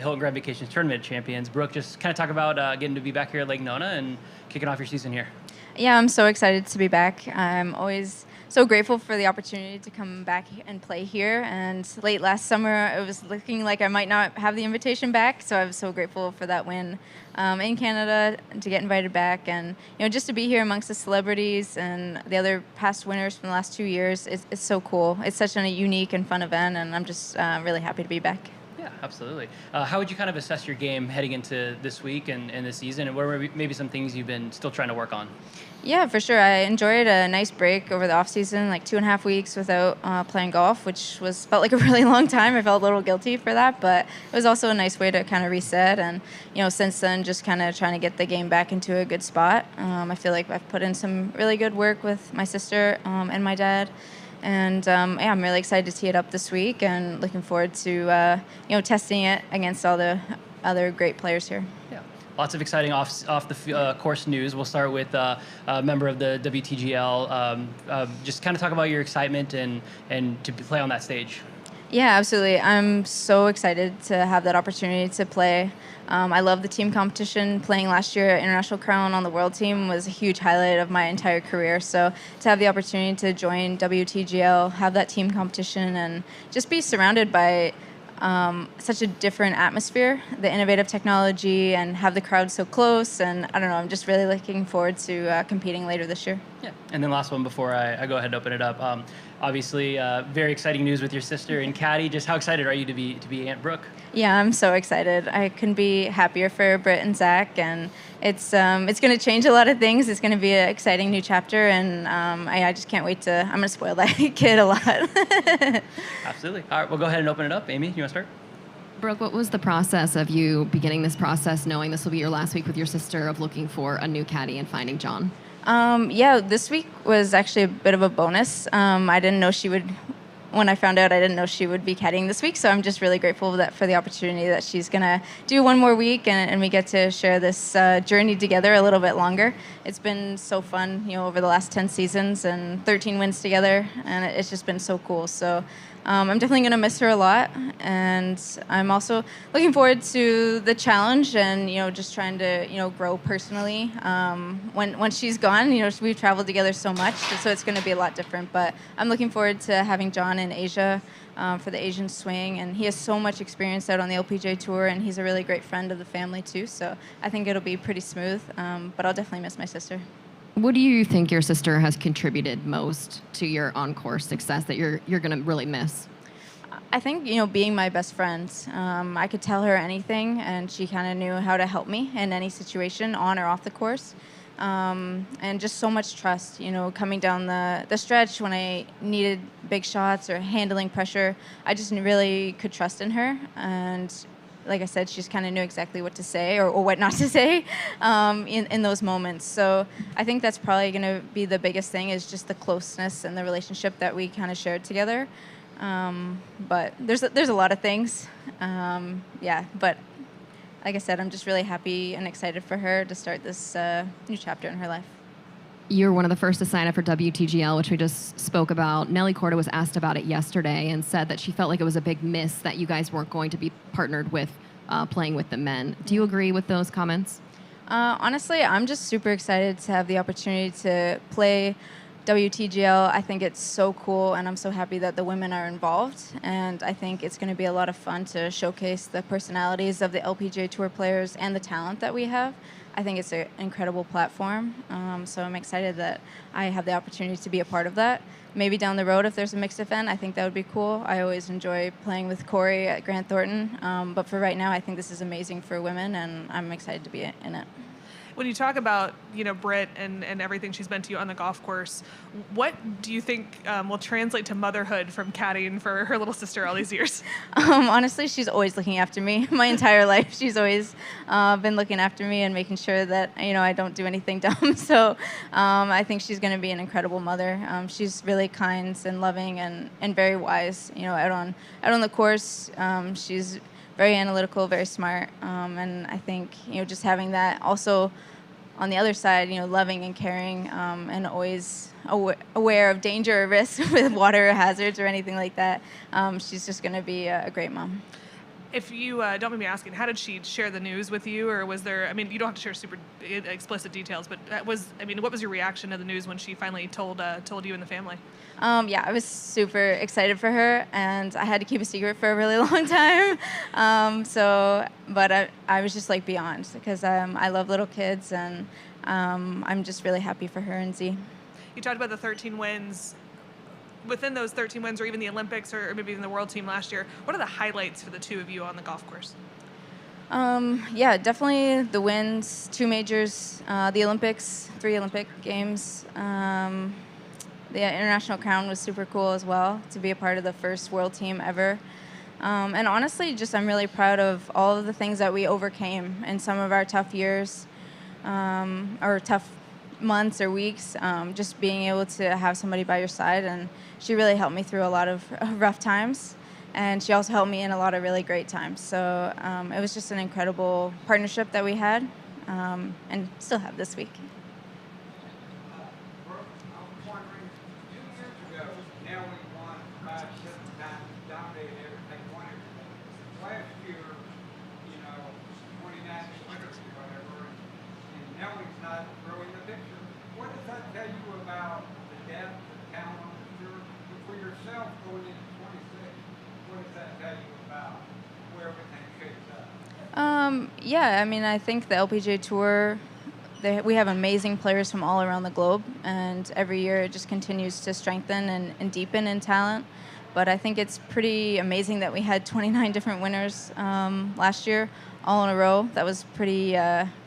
Hilton Grand Vacations Tournament of Champions. Brooke, just kind of talk about getting to be back here at Lake Nona and kicking off your season here. Yeah, I'm so excited to be back. I'm always so grateful for the opportunity to come back and play here. And late last summer, it was looking like I might not have the invitation back, so I was so grateful for that win in Canada to get invited back. And just to be here amongst the celebrities and the other past winners from the last 2 years, it's so cool. It's such a unique and fun event, and I'm just really happy to be back. Yeah, absolutely. How would you kind of assess your game heading into this week and this season, and what are maybe some things you've been still trying to work on? Yeah, for sure. I enjoyed a nice break over the offseason, like 2.5 weeks without playing golf, which felt like a really long time. I felt a little guilty for that, but it was also a nice way to kind of reset. And, since then, just kind of trying to get the game back into a good spot. I feel like I've put in some really good work with my sister and my dad. And I'm really excited to tee it up this week and looking forward to testing it against all the other great players here. Yeah, lots of exciting off the course news. We'll start with a member of the WTGL. Just kind of talk about your excitement and to play on that stage. Yeah, absolutely. I'm so excited to have that opportunity to play. I love the team competition. Playing last year at International Crown on the world team was a huge highlight of my entire career. So to have the opportunity to join WTGL, have that team competition, and just be surrounded by such a different atmosphere, the innovative technology, and have the crowd so close. And I don't know, I'm just really looking forward to competing later this year. Yeah, and then last one before I go ahead and open it up. Obviously, very exciting news with your sister and Caddie. Just how excited are you to be Aunt Brooke? Yeah, I'm so excited. I couldn't be happier for Britt and Zach, and it's going to change a lot of things. It's going to be an exciting new chapter, and I just can't wait to. I'm going to spoil that kid a lot. Absolutely. All right, we'll go ahead and open it up. Amy, you want to start? Brooke, what was the process of you beginning this process, knowing this will be your last week with your sister, of looking for a new caddy and finding John? Yeah, this week was actually a bit of a bonus. I didn't know she would. When I found out, I didn't know she would be caddying this week, so I'm just really grateful for the opportunity that she's going to do one more week and we get to share this journey together a little bit longer. It's been so fun, over the last 10 seasons and 13 wins together, and it's just been so cool. So I'm definitely going to miss her a lot, and I'm also looking forward to the challenge and, just trying to, grow personally. When she's gone, we've traveled together so much, so it's going to be a lot different, but I'm looking forward to having John in Asia for the Asian swing, and he has so much experience out on the LPGA Tour, and he's a really great friend of the family too, so I think it'll be pretty smooth, but I'll definitely miss my sister. What do you think your sister has contributed most to your on-course success that you're going to really miss? I think, being my best friend. I could tell her anything, and she kind of knew how to help me in any situation, on or off the course. And just so much trust, coming down the stretch when I needed big shots or handling pressure. I just really could trust in her. And like I said, she just kind of knew exactly what to say or what not to say in those moments. So I think that's probably going to be the biggest thing, is just the closeness and the relationship that we kind of shared together. But there's a lot of things. But like I said, I'm just really happy and excited for her to start this new chapter in her life. You're one of the first to sign up for WTGL, which we just spoke about. Nelly Korda was asked about it yesterday and said that she felt like it was a big miss that you guys weren't going to be partnered with playing with the men. Do you agree with those comments? Honestly, I'm just super excited to have the opportunity to play WTGL. I think it's so cool, and I'm so happy that the women are involved, and I think it's going to be a lot of fun to showcase the personalities of the LPGA Tour players and the talent that we have. I think it's an incredible platform, so I'm excited that I have the opportunity to be a part of that. Maybe down the road, if there's a mixed event, I think that would be cool. I always enjoy playing with Corey at Grant Thornton, but for right now, I think this is amazing for women, and I'm excited to be in it. When you talk about, Britt and everything she's been to you on the golf course, what do you think will translate to motherhood from caddying for her little sister all these years? Honestly, she's always looking after me. My entire life, she's always been looking after me and making sure that, I don't do anything dumb. So I think she's going to be an incredible mother. She's really kind and loving and very wise. Out on the course, she's very analytical, very smart, and I think just having that also on the other side, loving and caring, and always aware of danger or risk with water hazards or anything like that. She's just going to be a great mom. If you don't mind me asking, how did she share the news with you, or was there? I mean, you don't have to share super explicit details, but what was your reaction to the news when she finally told you and the family? Yeah, I was super excited for her, and I had to keep a secret for a really long time. But I was just like beyond, because I love little kids, and I'm just really happy for her and Z. You talked about the 13 wins. Within those 13 wins, or even the Olympics, or maybe even the world team last year, what are the highlights for the two of you on the golf course? Yeah, definitely the wins, 2 majors, the Olympics, 3 Olympic games. The international crown was super cool as well, to be a part of the first world team ever. And honestly, I'm really proud of all of the things that we overcame in some of our tough years, or tough months or weeks, just being able to have somebody by your side. And she really helped me through a lot of rough times, and she also helped me in a lot of really great times. So it was just an incredible partnership that we had, and still have this week. Brooke, I was wondering, 2 years ago, Nelly won 5, 7 times, dominated everything, won everything. Last year, 29 winners or whatever, and Nelly's not really in the picture. What does that tell you about the depth, the talent, for yourself going into 26? What does that tell you about where everything shapes up? Yeah, I mean, I think the LPGA Tour, we have amazing players from all around the globe, and every year it just continues to strengthen and deepen in talent. But I think it's pretty amazing that we had 29 different winners last year, all in a row. That was pretty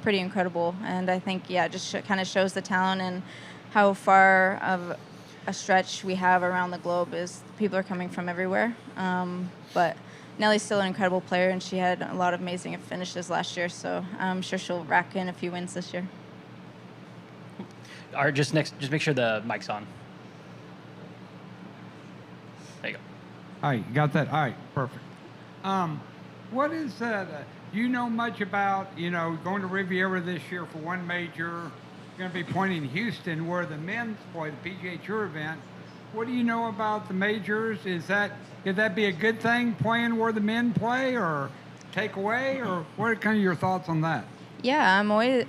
incredible. And I think, it just kind of shows the talent and how far of a stretch we have around the globe is people are coming from everywhere. But Nelly's still an incredible player, and she had a lot of amazing finishes last year, so I'm sure she'll rack in a few wins this year. Just make sure the mic's on. There you go. All right, you got that? All right, perfect. What is that? Do you know much about, going to Riviera this year for one major? Going to be playing in Houston where the men's play, the PGA Tour event. What do you know about the majors? Could that be a good thing, playing where the men play, or take away, or what are kind of your thoughts on that? Yeah,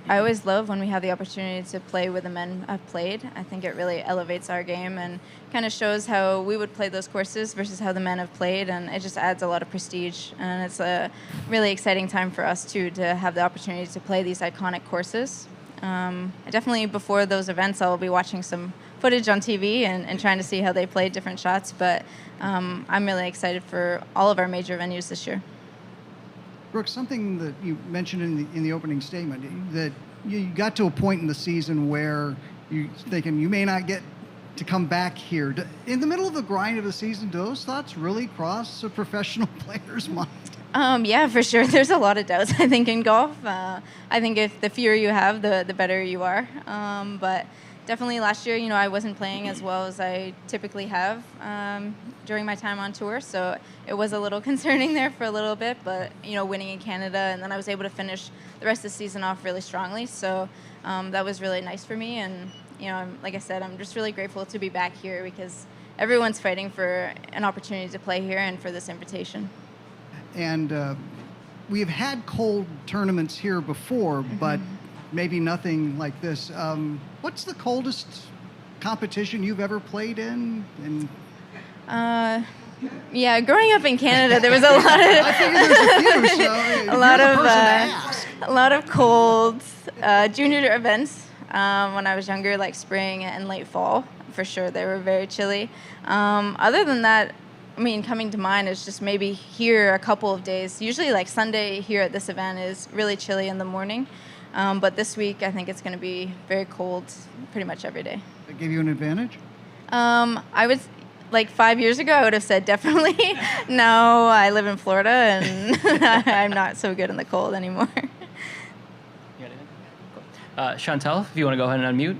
I always love when we have the opportunity to play where the men have played. I think it really elevates our game and kind of shows how we would play those courses versus how the men have played, and it just adds a lot of prestige. And it's a really exciting time for us, too, to have the opportunity to play these iconic courses. Definitely before those events, I'll be watching some footage on TV and trying to see how they play different shots, but I'm really excited for all of our major venues this year. Brooke, something that you mentioned in the opening statement, that you got to a point in the season where you're thinking you may not get to come back here. In the middle of the grind of the season, do those thoughts really cross a professional player's mind? Yeah, for sure. There's a lot of doubts, I think, in golf. I think if the fewer you have, the better you are. But definitely last year, I wasn't playing as well as I typically have during my time on tour. So it was a little concerning there for a little bit. But, winning in Canada, and then I was able to finish the rest of the season off really strongly. So that was really nice for me. And, like I said, I'm just really grateful to be back here because everyone's fighting for an opportunity to play here and for this invitation. And we've had cold tournaments here before, but maybe nothing like this. What's the coldest competition you've ever played in? Yeah, growing up in Canada, there was a lot of I figured there's a few, so a lot of cold junior events when I was younger, like spring and late fall. For sure, they were very chilly. Other than that, coming to mind is just maybe here a couple of days. Usually, like Sunday here at this event is really chilly in the morning. But this week, I think it's going to be very cold pretty much every day. That give you an advantage? I would, 5 years ago, I would have said definitely. No, I live in Florida, and I'm not so good in the cold anymore. You got anything? Cool. Chantel, if you want to go ahead and unmute.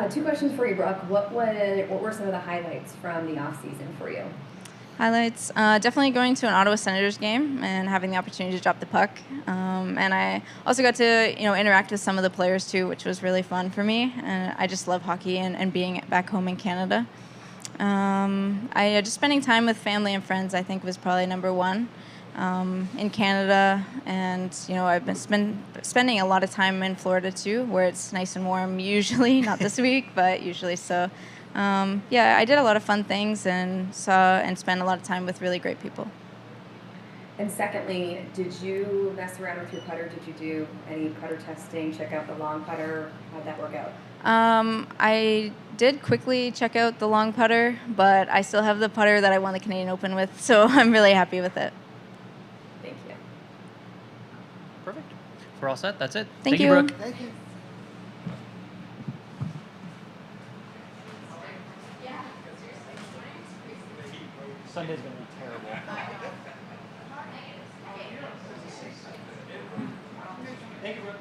2 questions for you, Brooke. What were some of the highlights from the off season for you? Highlights, definitely going to an Ottawa Senators game and having the opportunity to drop the puck. And I also got to, interact with some of the players too, which was really fun for me. And I just love hockey and being back home in Canada. Just spending time with family and friends, I think, was probably number one. in Canada, and I've been spending a lot of time in Florida too, where it's nice and warm usually, not this week, but usually. So yeah, I did a lot of fun things and saw and spent a lot of time with really great people. And secondly, did you mess around with your putter? Did you do any putter testing, check out the long putter? How'd that work out? I did quickly check out the long putter, but I still have the putter that I won the Canadian Open with, so I'm really happy with it. Thank you. Perfect. We're all set. That's it. Thank you, you. Brooke. Thank you. Sunday's going to be terrible. Thank you, Brooke.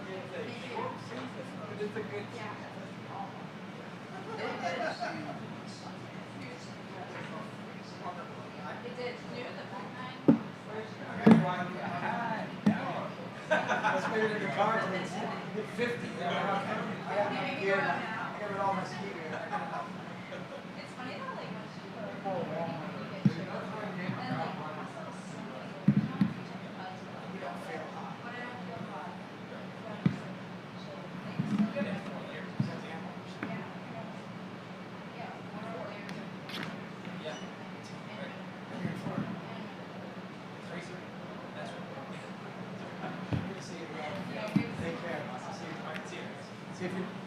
Let's put it in the car. It's 50. I have gear. I got it all my ski gear. It's funny how like once you Take care. See you. See you.